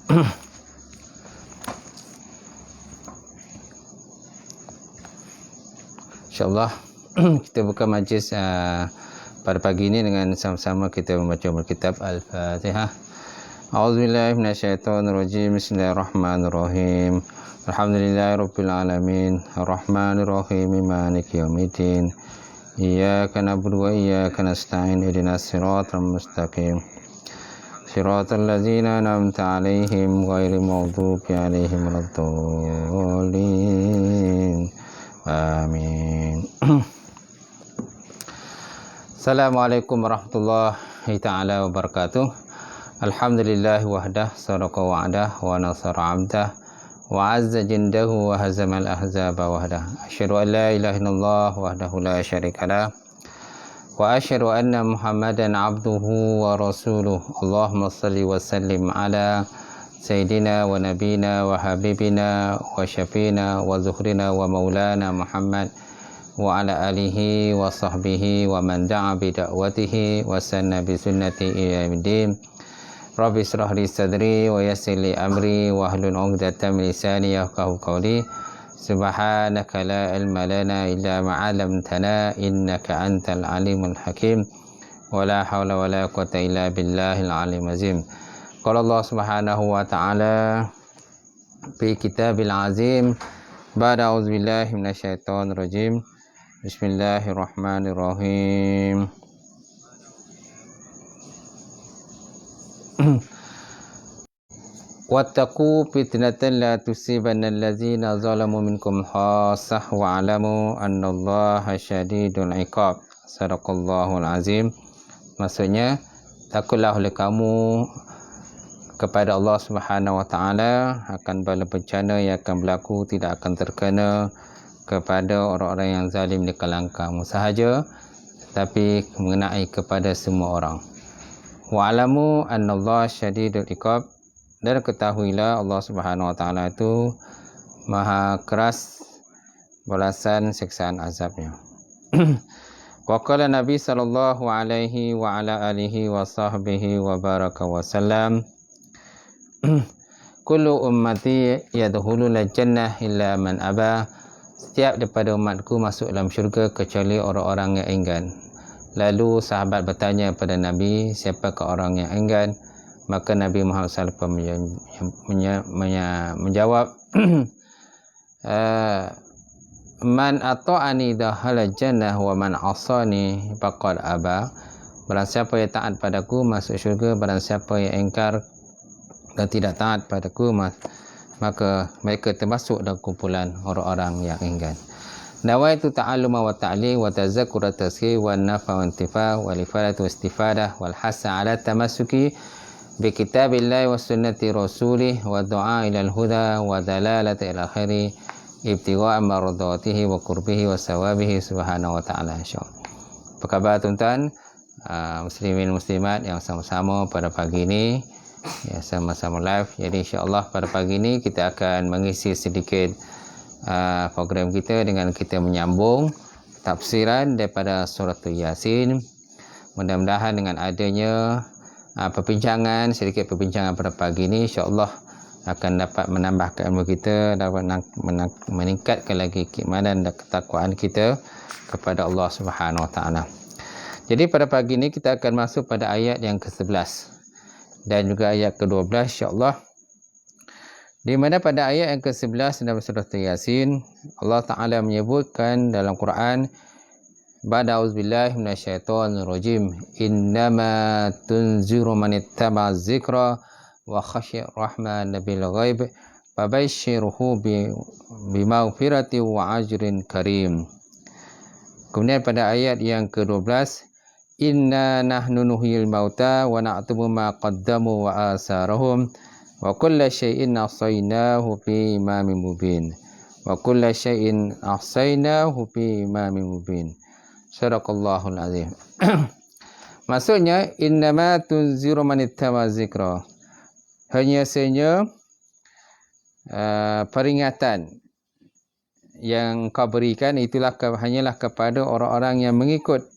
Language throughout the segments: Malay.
InsyaAllah kita buka majlis pada pagi ini dengan sama-sama kita membaca Alkitab Al-Fatihah. A'udzubillahi minasyaitonirrajim. Bismillahirrahmanirrahim. Alhamdulillahirabbil alamin. Arrahmanirrahim. Maliki yaumiddin. Iyyaka na'budu wa iyyaka nasta'in. Ihdinas siratal mustaqim. Siratal ladzina an'amta 'alaihim ghairil maghdubi 'alaihim waladdallin. Amin. Assalamualaikum warahmatullahi ta'ala wabarakatuh. Alhamdulillah wahdah, sadaqa wa'adah, wa nasara 'abdah, wa 'azza jindahu, wa hazamal ahzaba wahdah. Asyhadu an la ilaha illallah wahdahu la syarikalah, wa asyhadu anna Muhammadan 'abduhu wa rasuluh. Allahumma shalli wa sallim ala Sayyidina wa Nabina wa Habibina wa Syafina wa Zuhrina wa Maulana Muhammad wa ala alihi wa sahbihi wa man da'a bi da'watihi wa sanna bi sunnati ila yaumiddin. Rabbi israh li sadri wa yassir li amri wa hlul 'uqdatam min lisani yafqahu qawli. Subhanaka la ilma lana illa ma 'allamtana innaka antal alimul hakim. Wa la hawla wa la quwwata illa billahil aliyyil azim. Qala Allah Subhanahu wa ta'ala fi kitabil azim ba'da auzubillahi minasyaitonir rajim. Bismillahirrahmanirrahim. Wattaqu fitnatan la tusibanna allazina zalamu minkum khassah wa 'alamu annallaha syadidul 'iqab. Sadaqallahul azim. Maksudnya, takutlah oleh kamu kepada Allah Subhanahu wa ta'ala akan bala bencana yang akan berlaku tidak akan terkena kepada orang-orang yang zalim di kalangan kamu sahaja, tetapi mengenai kepada semua orang. Wa alamu annallaha syadidul iqab, dan ketahuilah Allah Subhanahu wa ta'ala itu maha keras balasan siksaan azabnya. Wa qala Nabi sallallahu alaihi wa ala alihi wa sahbihi wa baraka wa sallam, kullu ummati yadkhulul jannah illa man aba. Setiap daripada umatku masuk dalam syurga kecuali orang-orang yang enggan. Lalu sahabat bertanya kepada Nabi, siapakah orang yang enggan? Maka Nabi Muhammad SAW menjawab, man ata'ani dakhala jannah wa man asani faqad aba. Barang siapa yang taat padaku masuk syurga, barang siapa yang engkar dan tidak taat padaku, maka mereka termasuk dalam kumpulan orang-orang yang enggan. Nawaitu ta'alluma wa ta'lim wa tazakkura tazkir wa nafa wa intifa wa ifadatu wa istifadah wal hasa ala tamassuki bi kitabillahi wa sunnati rasulih wa du'a ila al-huda wa dalalata ila khairi ibtigha'a mardatihi wa qurbihi wa sawabihi subhanahu wa ta'ala. Apa khabar tuan-tuan, muslimin muslimat yang sama-sama pada pagi ini, ya, sama-sama live. Jadi insya-Allah pada pagi ini kita akan mengisi sedikit program kita dengan kita menyambung tafsiran daripada surah Yasin. Mudah-mudahan dengan adanya sedikit perbincangan pada pagi ini, insya-Allah akan dapat menambahkan ilmu kita, dapat meningkatkan lagi keimanan dan ketakwaan kita kepada Allah Subhanahu wa taala. Jadi pada pagi ini kita akan masuk pada ayat yang ke-11 dan juga ayat ke-12 insya-Allah. Di mana pada ayat yang ke-11 dalam surah Yasin, Allah Taala menyebutkan dalam Quran, ba'da auzubillahi minasyaitonir rajim, innama tunziru man ittaba'a dzikra wa khashiya rahman bil ghaib fabasyirhu bimaghfirati wa ajrin karim. Kemudian pada ayat yang ke-12, inna nahnu nuhyil mauta wa na'tubu ma qaddamu wa asarahum wa kulla syai'in ahsaynahu fi imamin mubin. Wa kulla syai'in ahsaynahu fi imamin mubin. Sadaqallahul azim. Maksudnya, innama tunziru man ittaba zikra. Hanya saja peringatan yang kau berikan itulah hanyalah kepada orang-orang yang mengikut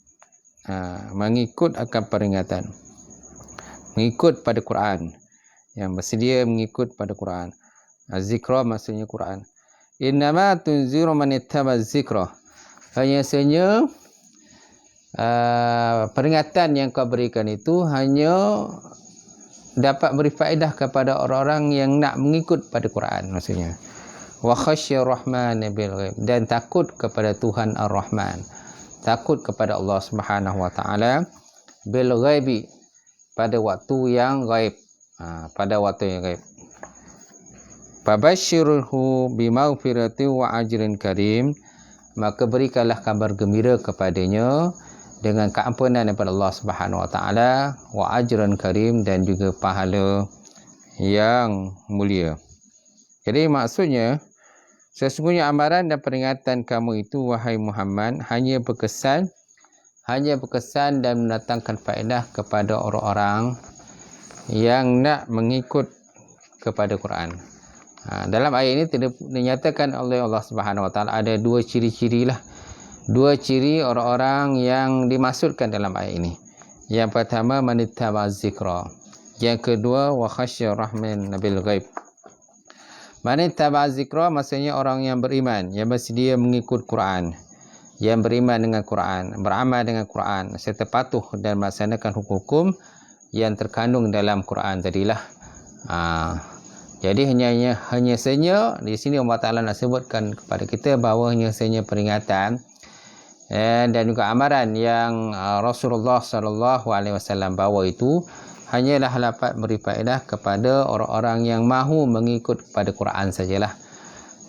akan peringatan, mengikut pada Quran. yang bersedia mengikut pada Quran. Az-zikra maksudnya Quran. Innama tunziru man ittaba az-zikra. Hanya saja peringatan yang kau berikan itu hanya dapat beri faedah kepada orang-orang yang nak mengikut pada Quran maksudnya. Wa khasyir rahman bil ghaib, dan takut kepada Tuhan Ar-Rahman, takut kepada Allah Subhanahu wa taala bil ghaibi, pada waktu yang ghaib. Pada waktu yang ghaib. Fabashshirhu bimaghfirati wa ajrin karim, maka berikanlah kabar gembira kepadanya dengan keampunan daripada Allah Subhanahu wa taala, wa ajran karim, dan juga pahala yang mulia. Jadi maksudnya, sesungguhnya amaran dan peringatan kamu itu wahai Muhammad hanya berkesan dan mendatangkan faedah kepada orang-orang yang nak mengikut kepada Quran. Dalam ayat ini dinyatakan oleh Allah Subhanahu wa taala ada dua ciri-ciri lah. Dua ciri orang-orang yang dimaksudkan dalam ayat ini. Yang pertama manittaba zikra. Yang kedua wa khasyir rahman bil ghaib. Manittaba zikra maksudnya orang yang beriman, yang bersedia mengikut Quran, yang beriman dengan Quran, beramal dengan Quran serta patuh dan melaksanakan hukum-hukum yang terkandung dalam Quran tadilah. Jadi hanya saja di sini Allah Taala nak sebutkan kepada kita bahawa hanya saja peringatan dan juga amaran yang Rasulullah sallallahu alaihi wasallam bawa itu hanyalah dapat beri faedah kepada orang-orang yang mahu mengikut pada Quran sajalah.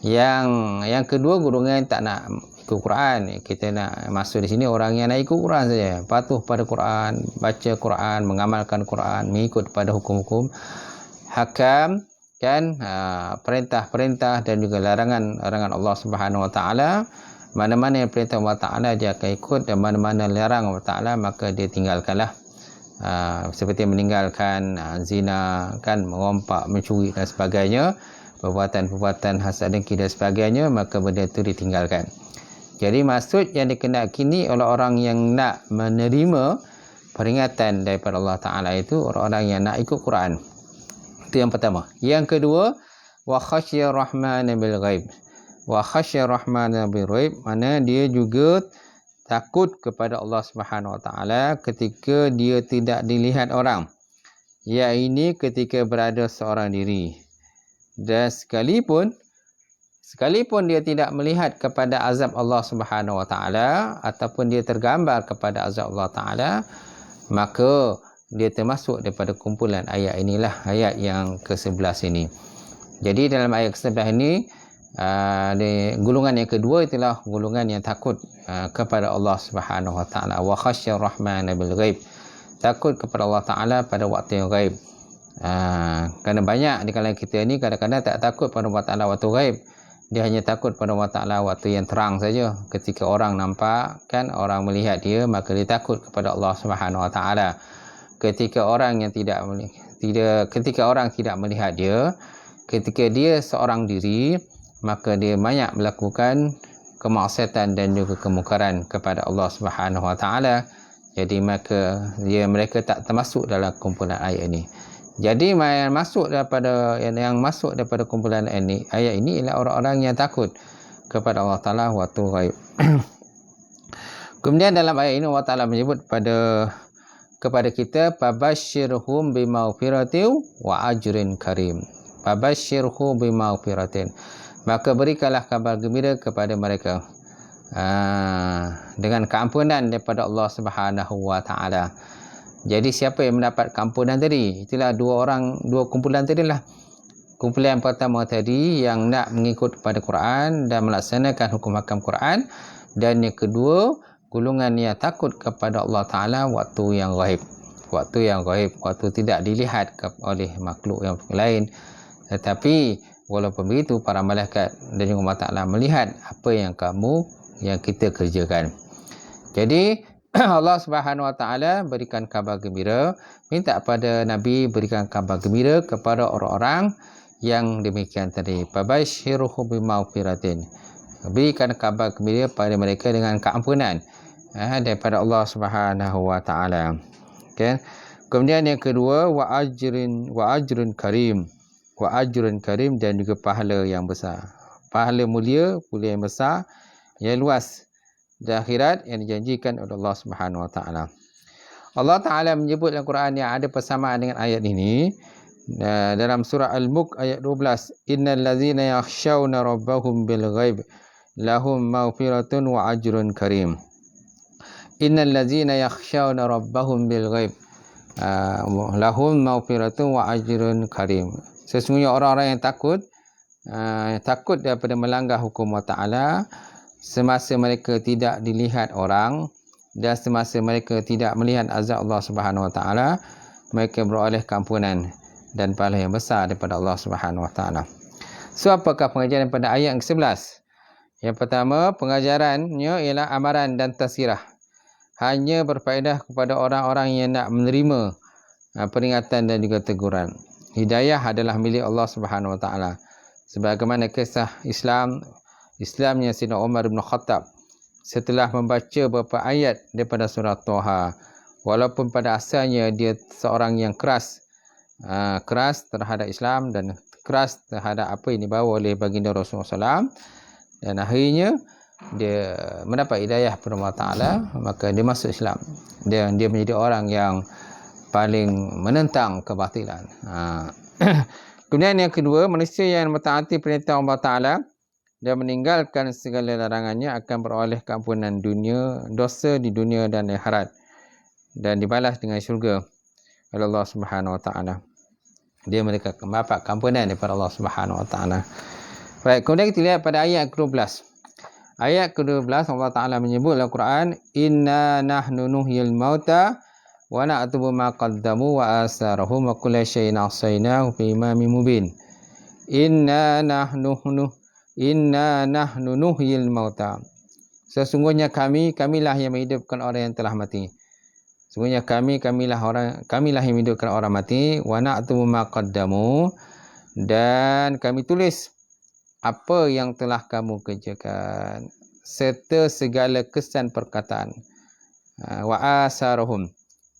Yang kedua, golongan tak nak ikut Quran. Kita nak masuk di sini orang yang nak ikut Quran saja, patuh pada Quran, baca Quran, mengamalkan Quran, mengikut pada hukum-hukum hakam, kan, perintah-perintah dan juga larangan-larangan Allah Subhanahu wa taala. Mana-mana yang perintah Allah taala dia akan ikut, dan mana-mana larang Allah taala maka dia tinggalkanlah. Seperti meninggalkan zina, kan, merompak, mencuri dan sebagainya, perbuatan-perbuatan hasad dengki dan sebagainya, maka benda itu ditinggalkan. Jadi maksud yang dikendaki oleh orang yang nak menerima peringatan daripada Allah taala itu orang-orang yang nak ikut Quran. Itu yang pertama. Yang kedua, wa khasyir rahman bil ghaib. Wa khasyir rahman bil ghaib, mana dia juga takut kepada Allah Subhanahu wa taala ketika dia tidak dilihat orang. Iaitu ketika berada seorang diri. Dan sekalipun dia tidak melihat kepada azab Allah Subhanahu wa taala ataupun dia tergambar kepada azab Allah taala, maka dia termasuk daripada kumpulan ayat inilah, ayat yang ke-11 ini. Jadi dalam ayat ke-11 ini, golongan yang kedua itulah golongan yang takut kepada Allah Subhanahu wa taala, wa khasyir rahman bil ghaib, takut kepada Allah taala pada waktu yang ghaib. Kerana banyak di kalangan kita ni kadang-kadang tak takut pada Allah taala waktu ghaib, dia hanya takut pada Allah taala waktu yang terang saja. Ketika orang nampak, kan, orang melihat dia, maka dia takut kepada Allah Subhanahu wa taala. Ketika orang tidak melihat dia, ketika dia seorang diri, maka dia banyak melakukan kemaksiatan dan juga kemungkaran kepada Allah Subhanahu wa taala. Jadi maka mereka tak termasuk dalam kumpulan ayat ini. Jadi yang masuk daripada kumpulan ayat ini ialah orang-orang yang takut kepada Allah taala waktu ghaib. Kemudian dalam ayat ini Allah taala menyebut kepada kita, fabashshirhum bimaghfiratin wa ajrin karim. Fabashshirhum bimaghfiratin, maka berikanlah kabar gembira kepada mereka dengan keampunan daripada Allah Subhanahu wa taala. Jadi siapa yang mendapat keampunan tadi? Itulah dua kumpulan tadilah. Kumpulan yang pertama tadi yang nak mengikut kepada Quran dan melaksanakan hukum hakam Quran, dan yang kedua golongan yang takut kepada Allah Ta'ala waktu yang ghaib. Waktu tidak dilihat oleh makhluk yang lain. Tetapi walaupun begitu, para malaikat dan juga Allah Ta'ala melihat apa yang kita kerjakan. Jadi Allah Subhanahu wa taala berikan kabar gembira, minta pada Nabi berikan kabar gembira kepada orang-orang yang demikian tadi. Fabashshirhum bimaghfiratin, berikan kabar gembira pada mereka dengan keampunan daripada Allah Subhanahu wa taala. Okay. Kemudian yang kedua, wa ajrun karim. Wa ajrun karim, dan juga pahala yang besar. Pahala mulia yang besar, yang luas di akhirat yang dijanjikan oleh Allah Subhanahu Wa Taala. Allah Taala menyebut dalam Quran yang ada persamaan dengan ayat ini dalam surah Al-Mulk ayat 12. Innal ladzina yakhshawna rabbahum bil ghaib lahum maghfiratun wa ajrun karim. Innal ladzina yakhshawna rabbahum bil ghaib lahum maghfiratun wa ajrun karim. Sesungguhnya orang-orang yang takut daripada melanggar hukum Allah Ta'ala semasa mereka tidak dilihat orang dan semasa mereka tidak melihat azab Allah Subhanahu Wa Ta'ala, mereka beroleh keampunan dan pahala yang besar daripada Allah Subhanahu Wa Ta'ala. So, apakah pengajaran pada ayat ke-11? Yang pertama, pengajarannya ialah amaran dan tazkirah. Hanya berfaedah kepada orang-orang yang nak menerima peringatan dan juga teguran. Hidayah adalah milik Allah Subhanahu Wa Taala. Sebagaimana kisah Islamnya Sayyidina Umar bin Khattab setelah membaca beberapa ayat daripada surah Toha. Walaupun pada asalnya dia seorang yang keras terhadap Islam dan keras terhadap apa yang dibawa oleh baginda Rasulullah SAW, dan akhirnya dia mendapat hidayah kepada Allah Ta'ala, maka dia masuk Islam. Dia menjadi orang yang paling menentang kebatilan. Kemudian yang kedua, manusia yang mentaati perintah Allah Ta'ala dan meninggalkan segala larangannya akan beroleh keampunan dosa di dunia dan akhirat, dan dibalas dengan syurga oleh Allah Subhanahu Wa Ta'ala. Dia mereka mendapat keampunan daripada Allah Subhanahu Wa Ta'ala. Baik, kemudian kita lihat pada ayat ke-12. Ayat ke-12 Allah Ta'ala menyebut dalam Quran, inna nahnu nuhyil mauta wa na'tubu ma qaddamu wa asarahum wa kulla syai'in ahsaynahu fi imamin mubin. Inna nahnu nuhyil mauta. Sesungguhnya kamilah yang menghidupkan orang yang telah mati. Sesungguhnya kamilah yang menghidupkan orang mati. Wa na'tubu ma qaddamu, dan kami tulis apa yang telah kamu kerjakan serta segala kesan perkataan. Wa asarahum,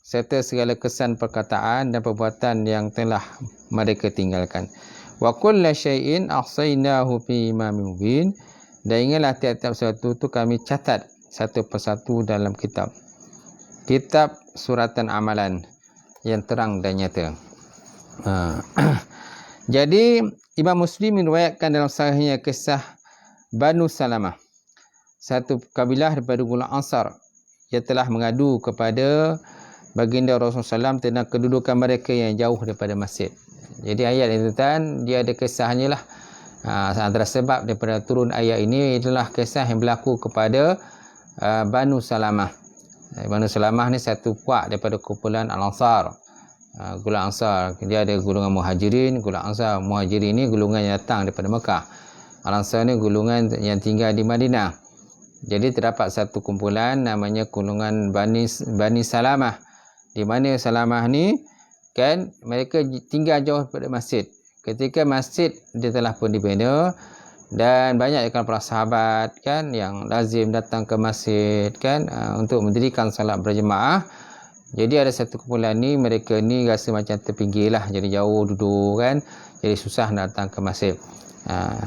serta segala kesan perkataan dan perbuatan yang telah mereka tinggalkan. Wa kulla syai'in ahsaynahu fi imamin mubin, dan ingatlah tiap-tiap sesuatu itu kami catat satu persatu dalam kitab suratan amalan yang terang dan nyata. Jadi Imam Muslim meriwayatkan dalam sahihnya kisah Banu Salamah, satu kabilah daripada golongan Ansar yang telah mengadu kepada baginda Rasulullah SAW tentang kedudukan mereka yang jauh daripada masjid. Jadi ayat itu dia ada kisahnya lah. Antara sebab daripada turun ayat ini adalah kisah yang berlaku kepada Banu Salamah. Banu Salamah ni satu puak daripada kumpulan Al-Ansar. Golongan Ansar, dia ada golongan Muhajirin, golongan Ansar. Muhajirin ni golongan yang datang daripada Mekah. Al-Ansar ni golongan yang tinggal di Madinah. Jadi terdapat satu kumpulan namanya golongan Bani Salamah, di mana Salamah ni kan mereka tinggal jauh daripada masjid. Ketika masjid dia telah pun dibina, dan banyak para sahabat kan yang lazim datang ke masjid kan untuk mendirikan salat berjemaah. Jadi ada satu kumpulan ni, mereka ni rasa macam terpinggir lah, jadi jauh duduk kan, jadi susah nak datang ke masjid.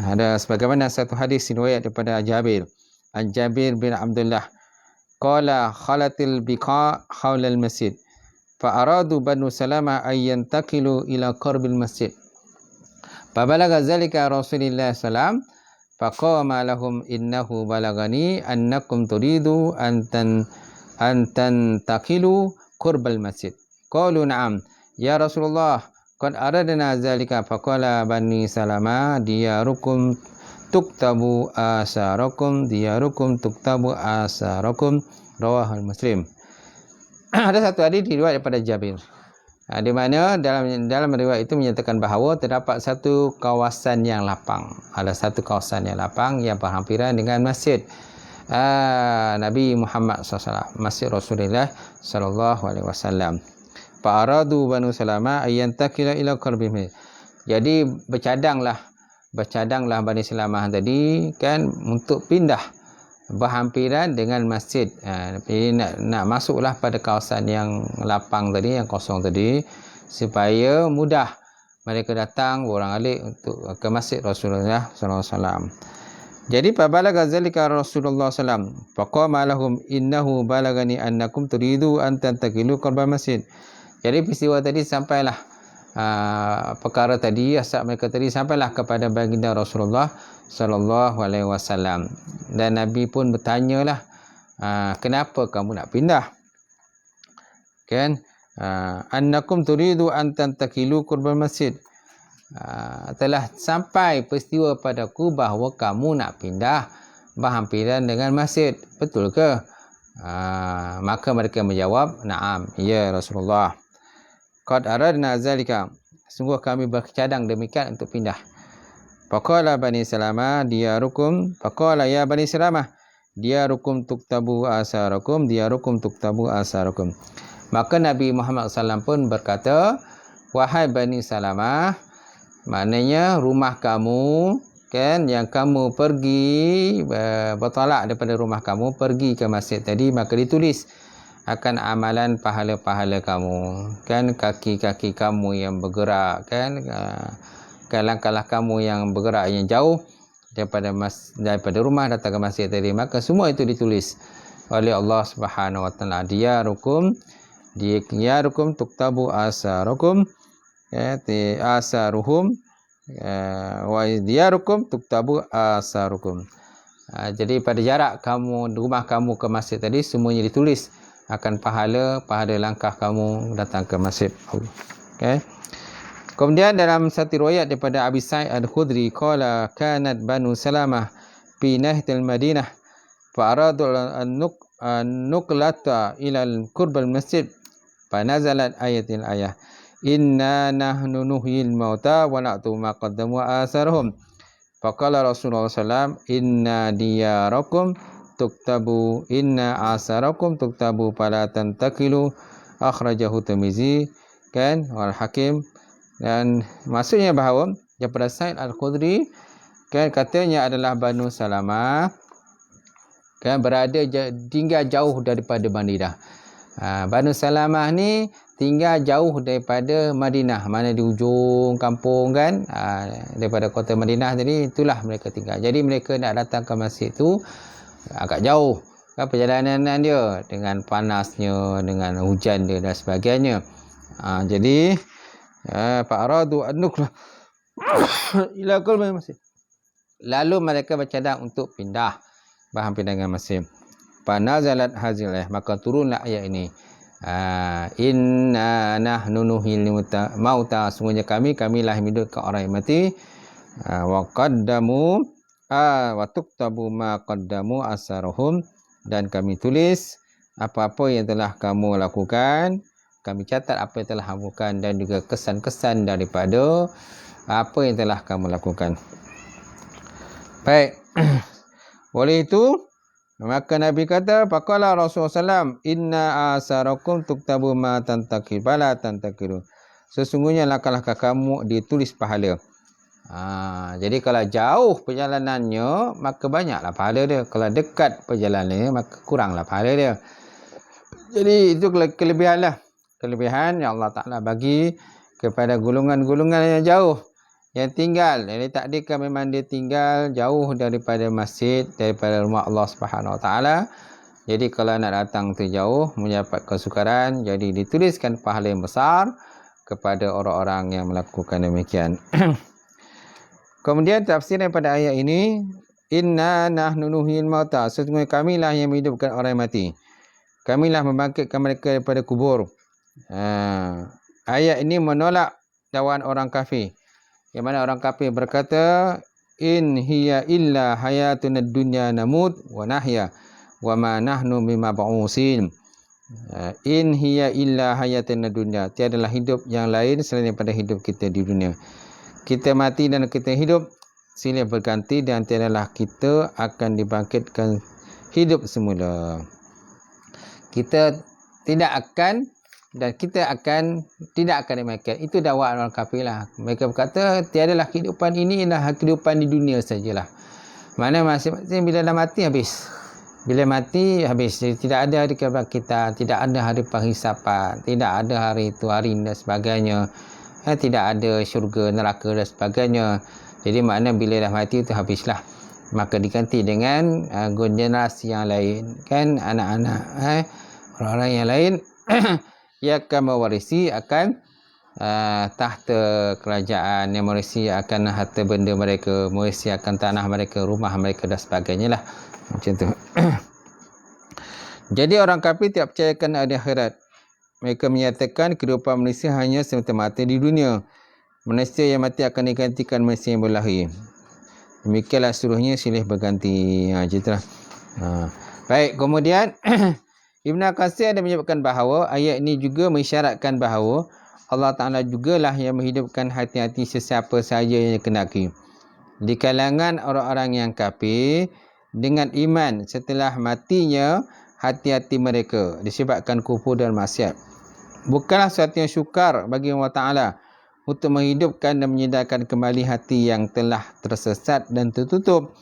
Ada sebagaimana satu hadis riwayat daripada Jabir bin Abdullah qala khalatil biqa hawla al masjid fa aradu Banu Salamah ay yantaqilu ila qarbil masjid fa balagha zalika Rasulullah sallam fa qama lahum innahu balagani annakum turidu an tantaqilu qurbal masjid. Qalu na'am ya Rasulullah qad aradna zalika faqala Bani Salamah diyarukum tuktabu asarakum rawahul Muslim. Ada satu hadis diriwayat daripada Jabir, di mana dalam riwayat itu menyatakan bahawa terdapat satu kawasan yang lapang. Ada satu kawasan yang lapang yang berhampiran dengan masjid Nabi Muhammad SAW, Masjid Rasulullah SAW. Fa'aradu Banu Salamah ayyantakila ila qarbihim. Jadi bercadanglah Bani Salamah tadi kan untuk pindah berhampiran dengan masjid. Jadi nak masuklah pada kawasan yang lapang tadi, yang kosong tadi, supaya mudah mereka datang orang alik untuk ke masjid Rasulullah sallallahu alaihi wasallam. Jadi pabalaga zalika Rasulullah sallam faqama lahum innahu balagani annakum turidu an tantaqilu qurba masjid. Jadi peristiwa tadi sampailah perkara tadi, asal mereka tadi sampailah kepada baginda Rasulullah sallallahu alaihi wasallam, dan Nabi pun bertanyalah, kenapa kamu nak pindah, kan? Annakum turidu an tantaqilu qurbal masjid. Telah sampai peristiwa padaku bahawa kamu nak pindah berhampiran dengan masjid, betul ke? Maka mereka menjawab, na'am, ya Rasulullah. Qad aradna zalika, sungguh kami bercadang demikian untuk pindah. Faqala bani Salamah diyarukum, faqala ya bani Salamah diyarukum tuktabu asarakum, diyarukum tuktabu asarakum. Maka Nabi Muhammad SAW pun berkata, wahai bani Salamah, maknanya rumah kamu, kan, yang kamu pergi bertolak daripada rumah kamu pergi ke masjid tadi, maka ditulis akan amalan pahala-pahala kamu, kan, kaki-kaki kamu yang bergerak, kan, langkah-langkah kamu yang bergerak yang jauh daripada rumah datang ke masjid tadi, maka semua itu ditulis oleh Allah Subhanahu wa taala. Diyarukum tuktabu asarukum, asaruhum wa diyarukum tuktabu asarukum. Jadi pada jarak kamu rumah kamu ke masjid tadi, semuanya ditulis akan pahala langkah kamu datang ke masjid. Okay. Kemudian dalam satu riwayat daripada Abi Sa'id Al-Khudri, qala kanat Banu Salamah fi nahtil Madinah fa aradu an-nuqlata ila al-qurbal masjid fa nazalat ayatil ayah inna nahnu nuhyil mauta wa na'tu ma qaddamu asarhum faqala Rasulullah sallallahu inna diyarakum tuktabu inna asarakum tuktabu fala tantakilu, akhrajahu Tirmizi, kan, wal Hakim. Dan maksudnya bahawa daripada Sa'id Al-Khudri, kan, katanya adalah Banu Salamah, kan, tinggal jauh daripada Madinah. Banu Salamah ni tinggal jauh daripada Madinah, mana di ujung kampung, kan, daripada kota Madinah tadi, itulah mereka tinggal. Jadi mereka nak datang ke masjid tu agak jauh, kan, perjalanan dia dengan panasnya, dengan hujan dia dan sebagainya. Jadi fa'aradu an-nukla ila qurbil masjid, lalu mereka bercadang untuk pindah berhampiran dengan masjid. Fanazalat hazil ayah, maka turunlah ayat ini, inna nahnu nuhyil mauta, sungguhnya kamilah hidupkan orang yang mati, wa qaddamu wa tuktabu ma qaddamu asarahum, dan kami tulis apa-apa yang telah kamu lakukan, kami catat apa yang telah kamu lakukan, dan juga kesan-kesan daripada apa yang telah kamu lakukan. Baik. Oleh itu, maka Nabi kata, faqala Rasulullah SAW, inna asarakum tuktabu ma tantakil bala tantakilu, sesungguhnya langkah-langkah kamu ditulis pahala. Jadi kalau jauh perjalanannya, maka banyaklah pahala dia. Kalau dekat perjalanannya, maka kuranglah pahala dia. Jadi itu kelebihan yang Allah Ta'ala bagi kepada golongan-golongan yang jauh, yang tinggal. Jadi takdirkan memang dia tinggal jauh daripada masjid, daripada rumah Allah Subhanahu Wa Ta'ala. Jadi kalau nak datang tu jauh, mendapat kesukaran, jadi dituliskan pahala yang besar kepada orang-orang yang melakukan demikian. Kemudian tafsiran pada ayat ini, inna nahnu nuhyil mauta, sesungguhnya kamilah yang menghidupkan orang yang mati, kamilah membangkitkan mereka daripada kubur. Ayat ini menolak dakwaan orang kafir, yang mana orang kafir berkata, in hiya illa hayatuna dunya namut wa nahya wa ma nahnu bimab'usin. In hiya illa hayatuna dunya, tiadalah hidup yang lain selain daripada hidup kita di dunia. Kita mati dan kita hidup silih berganti, dan tiadalah kita akan dibangkitkan hidup semula. Kita tidak akan, dan kita akan tidak akan demikian. Itu dakwaan orang kafir lah. Mereka berkata tiadalah kehidupan ini, ialah kehidupan di dunia sajalah. Mana masing-masing bila dah mati habis. Bila mati habis, tidak ada hari kebal kita, tidak ada hari penghisapan, tidak ada hari itu hari dan sebagainya, tidak ada syurga neraka dan sebagainya. Jadi makna bila dah mati itu habislah, maka diganti dengan generasi yang lain, kan, anak-anak orang-orang yang lain ia akan mewarisi akan tahta kerajaan, yang mewarisi akan harta benda mereka, mewarisi akan tanah mereka, rumah mereka dan sebagainya lah, macam tu. Jadi orang kafir tidak percayakan ada akhirat. Mereka menyatakan kehidupan manusia hanya semata-mata di dunia. Manusia yang mati akan digantikan manusia yang berlahir. Demikianlah seluruhnya silih berganti. Macam baik, kemudian Ibn Katsir ada menyebutkan bahawa ayat ini juga mengisyaratkan bahawa Allah Ta'ala jugalah yang menghidupkan hati-hati sesiapa sahaja yang dikehendaki. Di kalangan orang-orang yang kafir, dengan iman setelah matinya hati-hati mereka disebabkan kufur dan maksiat. Bukanlah sesuatu yang syukar bagi Allah Ta'ala untuk menghidupkan dan menyedarkan kembali hati yang telah tersesat dan tertutup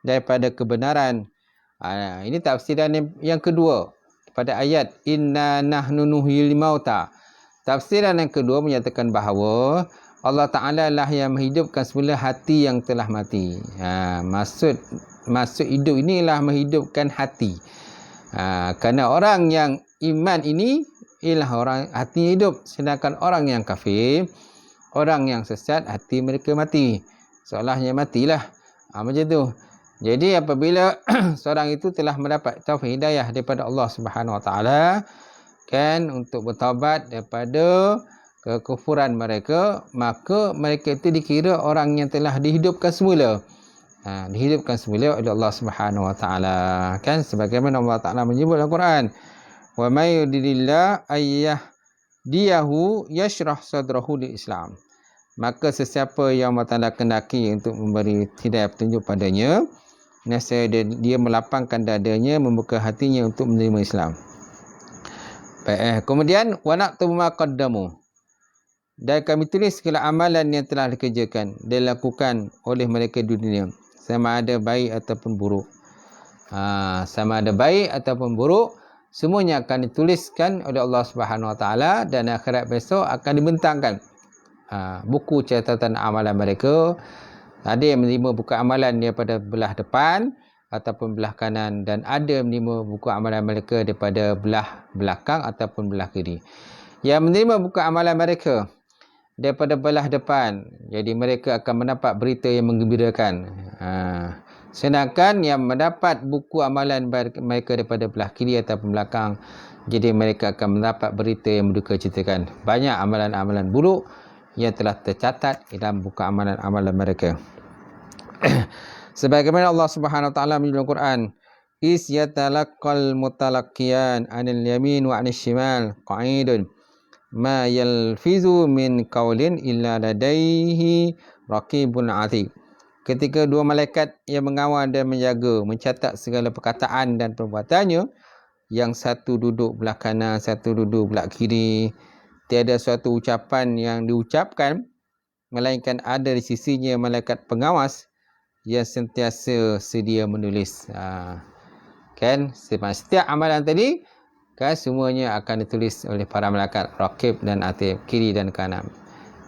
daripada kebenaran. Ini tafsiran yang kedua pada ayat Inna nahnu nuhyil mauta. Tafsiran yang kedua menyatakan bahawa Allah Ta'ala lah yang menghidupkan semula hati yang telah mati. Maksud hidup inilah menghidupkan hati. Kerana orang yang iman ini ialah orang hati hidup, sedangkan orang yang kafir, orang yang sesat, hati mereka mati. Seolahnya matilah. Macam tu. Jadi apabila seorang itu telah mendapat taufik hidayah daripada Allah Subhanahu Wa Taala, kan, untuk bertaubat daripada kekufuran mereka, maka mereka itu dikira orang yang telah dihidupkan semula. Dihidupkan semula oleh Allah Subhanahu Wa Taala, kan, sebagaimana Allah Taala menyebut dalam Quran, wa may yuridillah ayyahdiyahu yashrah sadrahu lil Islam. Maka sesiapa yang Allah Taala kehendaki untuk memberi hidayah petunjuk padanya, nescaya dia melapangkan dadanya, membuka hatinya untuk menerima Islam. Kemudian wa naktubu ma qaddamu, dan kami tulis segala amalan yang telah dikerjakan, dilakukan oleh mereka di dunia, sama ada baik ataupun buruk. Sama ada baik ataupun buruk, semuanya akan dituliskan oleh Allah Subhanahu Wa Taala, dan akhirat besok akan dibentangkan buku catatan amalan mereka. Ada yang menerima buku amalan daripada belah depan ataupun belah kanan, dan ada yang menerima buku amalan mereka daripada belah belakang ataupun belah kiri. Yang menerima buku amalan mereka daripada belah depan, jadi mereka akan mendapat berita yang menggembirakan. Sedangkan yang mendapat buku amalan mereka daripada belah kiri ataupun belakang, jadi mereka akan mendapat berita yang menduka citakan. Banyak amalan-amalan buruk yang telah tercatat dalam buku amalan-amalan mereka. Sebagaimana Allah Subhanahu Wa Taala menyebut dalam Quran, is yatalaqqal mutalaqqiyan 'anil yamin wa 'anil shimal qa'idun ma yalfizu min qaulin illa ladaihi raqibun 'atid. Ketika dua malaikat yang mengawal dan menjaga mencatat segala perkataan dan perbuatannya, yang satu duduk belah kanan, satu duduk belah kiri, tiada suatu ucapan yang diucapkan melainkan ada di sisinya malaikat pengawas yang sentiasa sedia menulis. Kan, setiap amalan tadi, kan, semuanya akan ditulis oleh para malaikat raqib dan atid, kiri dan kanan,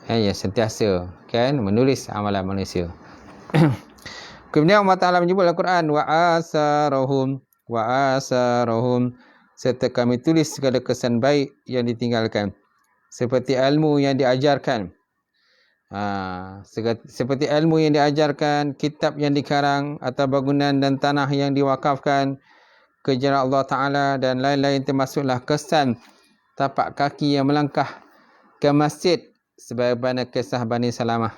yang sentiasa, kan, menulis amalan manusia. Kemudian Allah Ta'ala menyebut dalam Quran, wa asarahum, serta kami tulis segala kesan baik yang ditinggalkan, seperti ilmu yang diajarkan, seperti ilmu yang diajarkan, kitab yang dikarang, atau bangunan dan tanah yang diwakafkan ke jalan Allah Ta'ala, dan lain-lain, termasuklah kesan tapak kaki yang melangkah ke masjid, sebagaimana kisah Bani Salamah.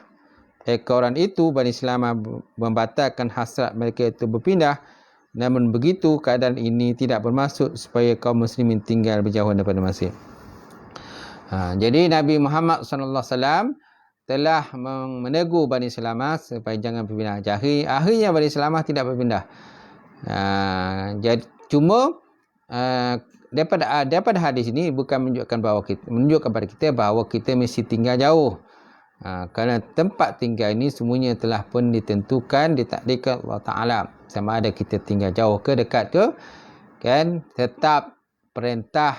Ekoran itu, Bani Salamah membatalkan hasrat mereka itu berpindah, namun begitu keadaan ini tidak bermaksud supaya kaum muslimin tinggal berjauhan daripada masjid. Jadi Nabi Muhammad SAW telah menegur Bani Salamah supaya jangan berpindah. Akhirnya Bani Salamah tidak berpindah. Jadi cuma daripada hadis ini bukan menunjukkan kepada kita bahawa kita mesti tinggal jauh. Kerana tempat tinggal ini semuanya telah pun ditentukan, ditakdirkan Allah Ta'ala. Sama ada kita tinggal jauh ke dekat ke, kan, tetap perintah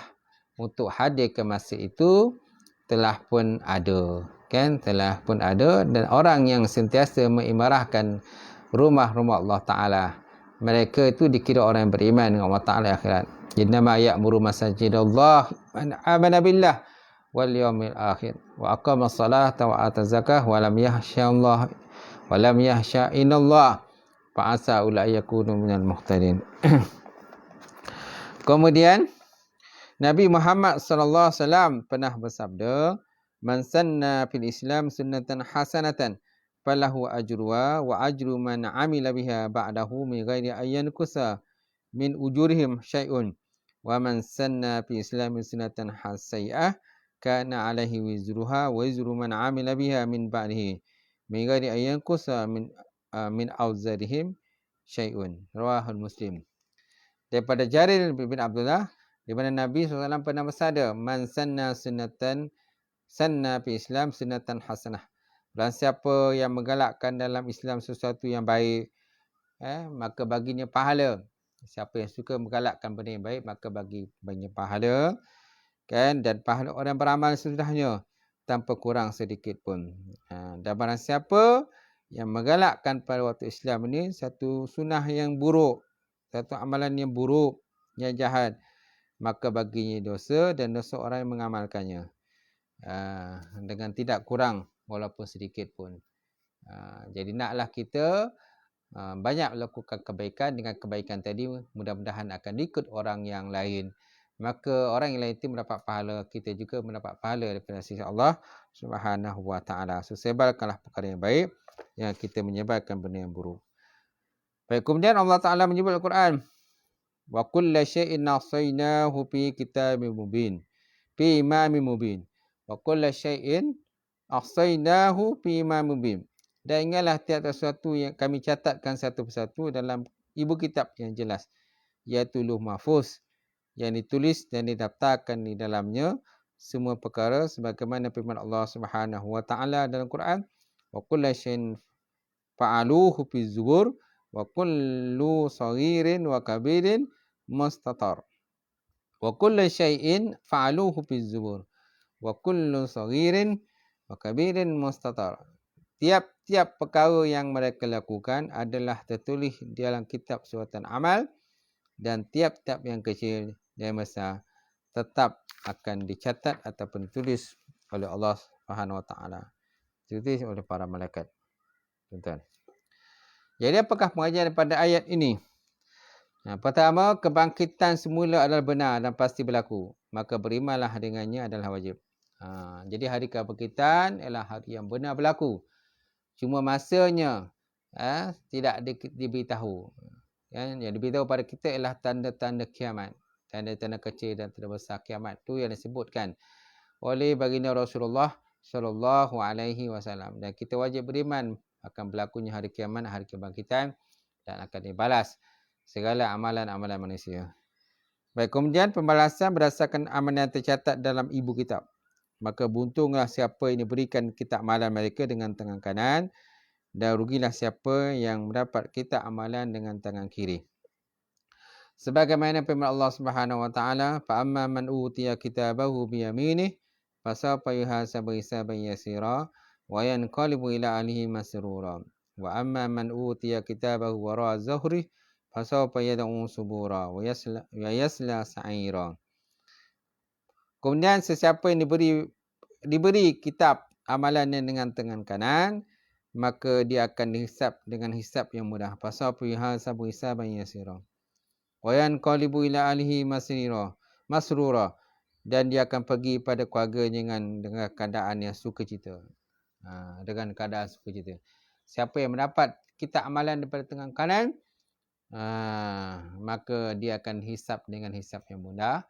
untuk hadir ke masjid itu telah pun ada, kan, telah pun ada. Dan orang yang sentiasa mengimarahkan rumah-rumah Allah Ta'ala, mereka itu dikira orang yang beriman dengan Allah Ta'ala akhirat. Innama ya'muru masajidallah man amana billah wal yawmil akhir wa aqama salata wa ata zakah wa lam yahsha Allah wa lam yahsha inallah fa asa ulai yakunu minal muhtadin. Kemudian Nabi Muhammad sallallahu alaihi wasallam pernah bersabda, "Man sanna fil Islam sunnatan hasanatan falahu ajruha wa ajru man amila biha ba'dahu min ghairi ayyan kusa min ujurihim syai'un wa man sanna fi Islam sunnatan hasanah kana alaihi wizruha wa wizru man amila biha min ba'dihi min ghairi ayyan kusa min auzarihim syai'un." Rawahul Muslim. Daripada Jarir bin Abdullah, di mana Nabi SAW pernah bersabda, "Man sanna sunnatan sanna fi Islam sunnatan hasanah." Dan siapa yang menggalakkan dalam Islam sesuatu yang baik, maka baginya pahala. Siapa yang suka menggalakkan benda yang baik, maka baginya pahala, kan, dan pahala orang beramal sesudahnya tanpa kurang sedikit pun. Dan barang siapa yang menggalakkan pada waktu Islam ini satu sunnah yang buruk, satu amalan yang buruk, yang jahat, maka baginya dosa dan dosa orang yang mengamalkannya, dengan tidak kurang walaupun sedikit pun. Jadi naklah kita banyak melakukan kebaikan. Dengan kebaikan tadi mudah-mudahan akan ikut orang yang lain, maka orang yang lain itu mendapat pahala, kita juga mendapat pahala daripada sisi Allah Subhanahu wa Ta'ala. So, sebarkanlah perkara yang baik, yang kita menyebarkan benda yang buruk. Baik, kemudian Allah Ta'ala menyebut Al-Quran, wa kulla syai'in ahsaynahu fi kitabim mubin, fi imamin mubin. Wa kulla syai'in ahsaynahu fi imamin mubin. Dan ingatlah tiap sesuatu yang kami catatkan satu persatu dalam ibu kitab yang jelas, iaitu Lauh Mahfuz, yang ditulis dan didaftarkan di dalamnya semua perkara sebagaimana firman Allah Subhanahu wa Ta'ala dalam Quran, wa kulla syai'in fa'aluhu fi zubur wa kullu saghirin wa kabirin mustatar. Wa kullu syai'in fa'aluhu fi zubur wa kullu saghirin wa kabirin mustatar. Tiap-tiap perkara yang mereka lakukan adalah tertulis di dalam kitab suratan amal, dan tiap-tiap yang kecil dan besar tetap akan dicatat ataupun ditulis oleh Allah Subhanahu wa Ta'ala, ditulis oleh para malaikat. Tuan-tuan. Jadi apakah pengajaran daripada ayat ini? Pertama, kebangkitan semula adalah benar dan pasti berlaku, maka berimanlah dengannya adalah wajib. Jadi hari kebangkitan ialah hari yang benar berlaku. Cuma masanya tidak diberitahu. Yang diberitahu pada kita ialah tanda-tanda kiamat, tanda-tanda kecil dan tanda besar kiamat. Itu yang disebutkan oleh baginda Rasulullah sallallahu alaihi wasallam, dan kita wajib beriman akan berlakunya hari kiamat, hari kebangkitan, dan akan dibalas segala amalan-amalan manusia. Baik, kemudian pembalasan berdasarkan amalan yang tercatat dalam ibu kitab. Maka beruntunglah siapa yang diberikan kitab amalan mereka dengan tangan kanan, dan rugilah siapa yang mendapat kitab amalan dengan tangan kiri. Sebagaimana firman Allah Subhanahu wa Ta'ala, fa amma man utiya kitabahu bi yaminih fasawfa yuhasabu hisaban yasira wa yanqalibu ila ahlihi masrura. Wa amma man utiya kitabahu wara zahri fasawfa yad'u subura wa yasla sa'ira. Kemudian sesiapa yang diberi kitab amalannya dengan tangan kanan, maka dia akan dihisap dengan hisap yang mudah. Fasawfa yuhasabu hisaban yasira wa yanqalibu ila ahlihi masrura, dan dia akan pergi pada keluarganya dengan keadaan yang sukacita. Dengan keadaan sukacita. Siapa yang mendapat kitab amalan daripada tangan kanan, maka dia akan hisap dengan hisap yang mudah.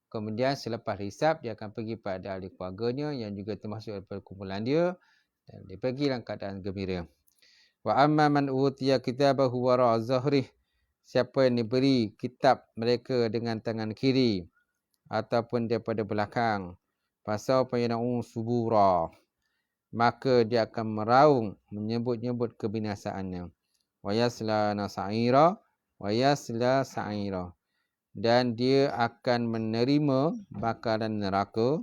Kemudian selepas hisap, dia akan pergi pada ahli keluarganya yang juga termasuk daripada kumpulan dia, dan dia pergi dalam keadaan gembira. Wa amma man utiya kitabahu wara zahrih, siapa yang diberi kitab mereka dengan tangan kiri ataupun daripada belakang, fasawfa yad'u subura, maka dia akan meraung menyebut-nyebut kebinasaannya. Wa yasla sa'ira wa yasla sa'ira, dan dia akan menerima bakaran neraka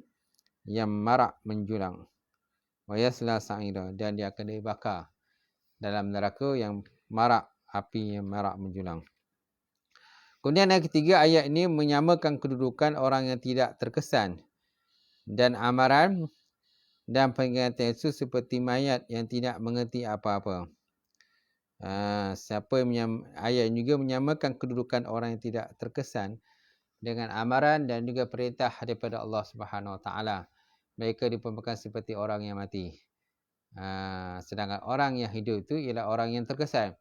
yang marak menjulang. Wa yasla sa'ira, dan dia akan dibakar dalam neraka yang marak, api yang marak menjulang. Kemudian yang ketiga, ayat ini menyamakan kedudukan orang yang tidak terkesan dan amaran dan peringatan Yesus seperti mayat yang tidak mengerti apa-apa. Ayat ini juga menyamakan kedudukan orang yang tidak terkesan dengan amaran dan juga perintah daripada Allah Subhanahu Wa Taala. Mereka diperbekakan seperti orang yang mati. Sedangkan orang yang hidup itu ialah orang yang terkesan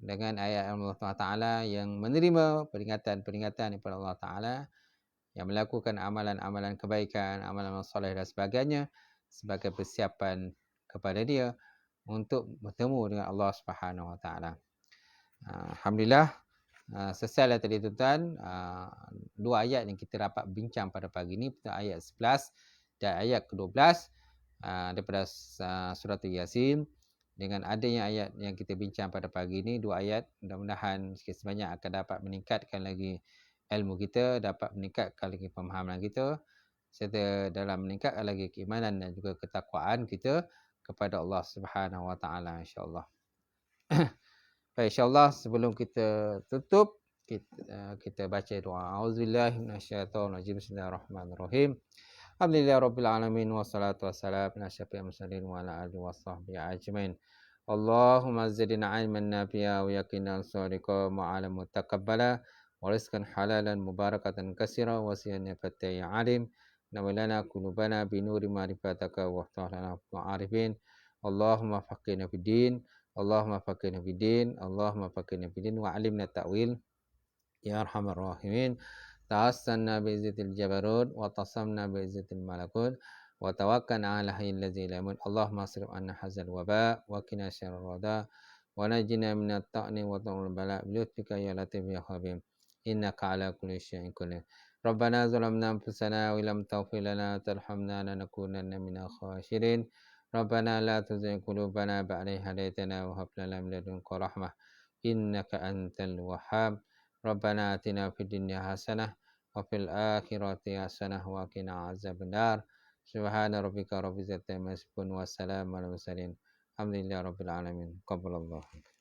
dengan ayat Allah Taala yang menerima peringatan-peringatan daripada Allah Taala, yang melakukan amalan-amalan kebaikan, amalan soleh dan sebagainya sebagai persiapan kepada dia untuk bertemu dengan Allah Subhanahu Wa Taala. Alhamdulillah, selesai tadi tuan-tuan dua ayat yang kita dapat bincang pada pagi ini, ayat 11 dan ayat ke-12 daripada surah Yasin. Dengan adanya ayat yang kita bincang pada pagi ini, dua ayat, mudah-mudahan sikit sebanyak akan dapat meningkatkan lagi ilmu kita, dapat meningkatkan lagi pemahaman kita, serta dalam meningkatkan lagi keimanan dan juga ketakwaan kita kepada Allah Subhanahu Wa Taala, insya-Allah. Baik, insya-Allah sebelum kita tutup, kita baca doa. Auzubillahi minasyaitonirrajim. Bismillahirrahmanirrahim. Alhamdulillahirabbil alamin wassalatu wassalamu ala asyrafil mursalin wa ala alihi washabbihi ajmain. Allahumma zidna ilman nafi'a wa yaqinan sadiqa wa 'alaman mutaqabbala wa rizqan halalan mubarakatan katsira wa siyan fatai alim. Nawalana qulubana bi nuri ma'rifataka wa ftah arifin. Allahumma faqihna fid din, Allahumma faqihna fid din, Allahumma faqihna fid din wa 'allimna ta'wil ya arhamar rahimin. Ta'assanna bi'izzatil jabarut wa tasamna bi'izzatil malakut wa tawakkalna 'ala hayyil ladzi la yamut. Allahumma asrif 'anna hadzal waba wa qina syarral wada wa najina minat ta'ni wa ta'ul bala bi lutfika ya latif ya khabir innaka 'ala kulli syai'in qadir. Rabbana zalamna anfusana wa lam taghfir lana wa tarhamna lanakunanna minal khasirin. Rabbana la tuzigh qulubana ba'da idh hadaytana wa hab lana min ladunka rahmah innaka antal wahhab. Rabbana atina fid dunya hasanah wa fil akhirati hasanah wa qina azabannar. Subhana rabbika rabbil izzati amma yasifun wa salamun alal mursalin. Alhamdulillahi rabbil alamin. Qabbalallahu.